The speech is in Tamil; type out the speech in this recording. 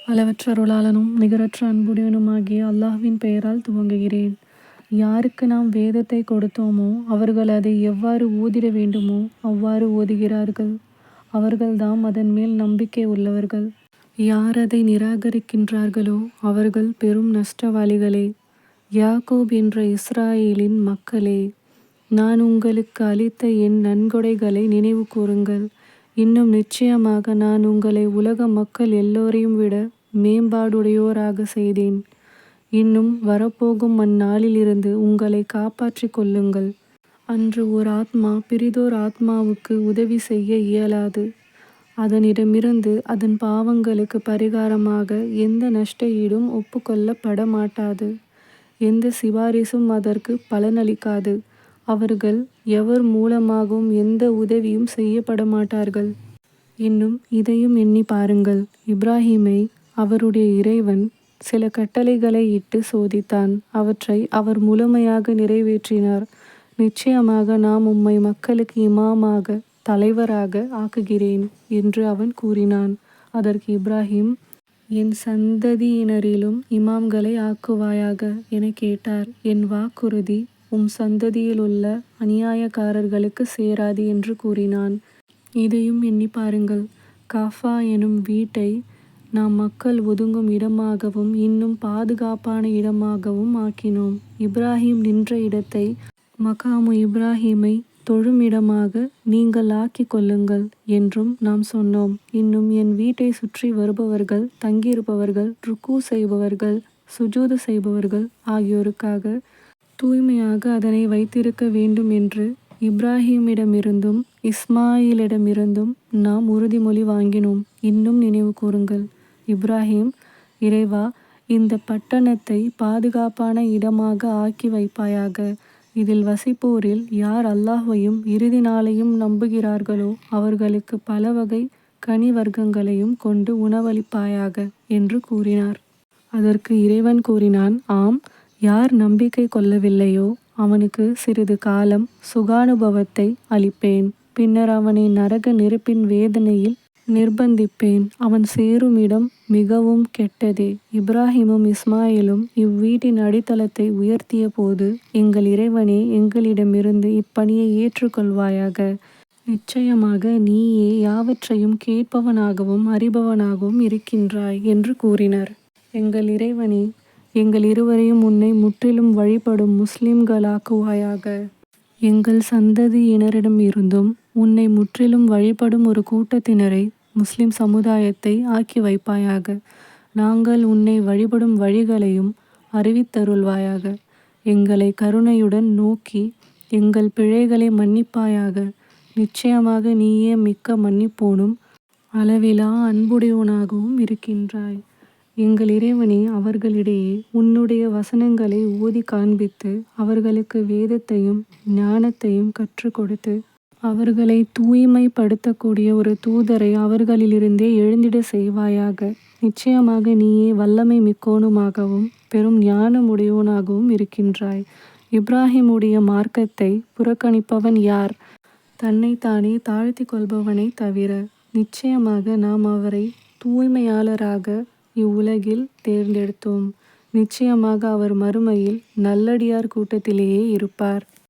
அளவற்ற அருளாளனும் நிகரற்ற அன்புடையவனுமாகிய அல்லாஹ்வின் பெயரால் துவங்குகிறேன். யாருக்கு நாம் வேதத்தை கொடுத்தோமோ அவர்கள் அதை எவ்வாறு ஓதிட வேண்டுமோ அவ்வாறு ஓதுகிறார்கள். அவர்கள்தாம் அதன் மேல் நம்பிக்கை உள்ளவர்கள். யார் அதை நிராகரிக்கின்றார்களோ அவர்கள் பெரும் நஷ்டவாளிகளே. யாக்கோப் என்ற இஸ்ராயேலின் மக்களே, நான் உங்களுக்கு அளித்த என் நன்கொடைகளை நினைவு கூறுங்கள். இன்னும் நிச்சயமாக நான் உங்களை உலக மக்கள் எல்லோரையும் விட மேம்பாடுடையோராக செய்தேன். இன்னும் வரப்போகும் அந்நாளிலிருந்து உங்களை காப்பாற்றிக் கொள்ளுங்கள். அன்று ஓர் ஆத்மா பிறிதோர் ஆத்மாவுக்கு உதவி செய்ய இயலாது. அதனிடமிருந்து அதன் பாவங்களுக்கு பரிகாரமாக எந்த நஷ்ட ஈடும் ஒப்புக்கொள்ளப்பட மாட்டாது. எந்த சிபாரிசும் அதற்கு பலனளிக்காது. அவர்கள் எவர் மூலமாகவும் எந்த உதவியும் செய்யப்பட மாட்டார்கள். இன்னும் இதையும் எண்ணி பாருங்கள். இப்ராஹீமை அவருடைய இறைவன் சில கட்டளைகளை இட்டு சோதித்தான். அவற்றை அவர் முழுமையாக நிறைவேற்றினார். நிச்சயமாக நாம் உம்மை மக்களுக்கு இமாமாக, தலைவராக ஆக்குகிறேன் என்று அவன் கூறினான். அதற்கு இப்ராஹிம், என் சந்ததியினரிலும் இமாம்களை ஆக்குவாயாக என கேட்டார். என் வாக்குறுதி உம் சந்ததியில் உள்ள அநியாயக்காரர்களுக்கு சேராது என்று கூறினான். இதையும் எண்ணி பாருங்கள். காஃபா எனும் வீட்டை நாம் மக்கள் ஒதுங்கும் இடமாகவும் இன்னும் பாதுகாப்பான இடமாகவும் ஆக்கினோம். இப்ராஹிம் நின்ற இடத்தை மகாமு இப்ராஹீமை தொழும் இடமாக நீங்கள் ஆக்கிக் கொள்ளுங்கள் என்றும் நாம் சொன்னோம். இன்னும் என் வீட்டை சுற்றி வருபவர்கள், தங்கியிருப்பவர்கள், ருக்கு செய்பவர்கள், சுஜூது செய்பவர்கள் ஆகியோருக்காக தூய்மையாக அதனை வைத்திருக்க வேண்டும் என்று இப்ராஹீமிடமிருந்தும் இஸ்மாயிலிடமிருந்தும் நாம் உறுதிமொழி வாங்கினோம். இன்னும் நினைவு கூறுங்கள். இப்ராஹிம், இறைவா, இந்த பட்டணத்தை பாதுகாப்பான இடமாக ஆக்கி வைப்பாயாக. இதில் வசிப்போரில் யார் அல்லாஹ்வையும் இறுதி நாளையும் நம்புகிறார்களோ அவர்களுக்கு பல வகை கனி வர்க்கங்களையும் கொண்டு உணவளிப்பாயாக என்று கூறினார். அதற்கு இறைவன் கூறினான், ஆம், யார் நம்பிக்கை கொள்ளவில்லையோ அவனுக்கு சிறிது காலம் சுகானுபவத்தை அளிப்பேன். பின்னர் அவனை நரக நெருப்பின் வேதனையில் நிர்பந்திப்பேன். அவன் சேரும் இடம் மிகவும் கெட்டதே. இப்ராஹிமும் இஸ்மாயிலும் இவ்வீட்டின் அடித்தளத்தை உயர்த்திய போது, எங்கள் இறைவனே, எங்களிடமிருந்து இப்பணியை ஏற்றுக்கொள்வாயாக. நிச்சயமாக நீயே யாவற்றையும் கேட்பவனாகவும் அறிபவனாகவும் இருக்கின்றாய் என்று கூறினர். எங்கள் இறைவனே, எங்கள் இருவரையும் உன்னை முற்றிலும் வழிபடும் முஸ்லிம்களாக்குவாயாக. எங்கள் சந்ததியினரிடமிருந்தும் உன்னை முற்றிலும் வழிபடும் ஒரு கூட்டத்தினரை, முஸ்லிம் சமுதாயத்தை ஆக்கி வைப்பாயாக. நாங்கள் உன்னை வழிபடும் வழிகளையும் அறிவித்தருள்வாயாக. எங்களை கருணையுடன் நோக்கி எங்கள் பிழைகளை மன்னிப்பாயாக. நிச்சயமாக நீயே மிக்க மன்னிப்போனும் அளவிலா அன்புடையவனாகவும் இருக்கின்றாய். எங்கள் இறைவனே, அவர்களிடையே உன்னுடைய வசனங்களை ஓதி காண்பித்து அவர்களுக்கு வேதத்தையும் ஞானத்தையும் கற்றுக் கொடுத்து அவர்களை தூய்மைப்படுத்தக்கூடிய ஒரு தூதரை அவர்களிலிருந்தே எழுந்திட செய்வாயாக. நிச்சயமாக நீயே வல்லமை மிக்கோனுமாகவும் பெரும் ஞானமுடையோனாகவும் இருக்கின்றாய். இப்ராஹிமுடைய மார்க்கத்தை புறக்கணிப்பவன் யார்? தன்னைத்தானே தாழ்த்தி கொள்பவனை தவிர. நிச்சயமாக நாம் அவரை தூய்மையாளராக இவ்வுலகில் தேர்ந்தெடுத்தோம். நிச்சயமாக அவர் மறுமையில் நல்லடியார் கூட்டத்திலேயே இருப்பார்.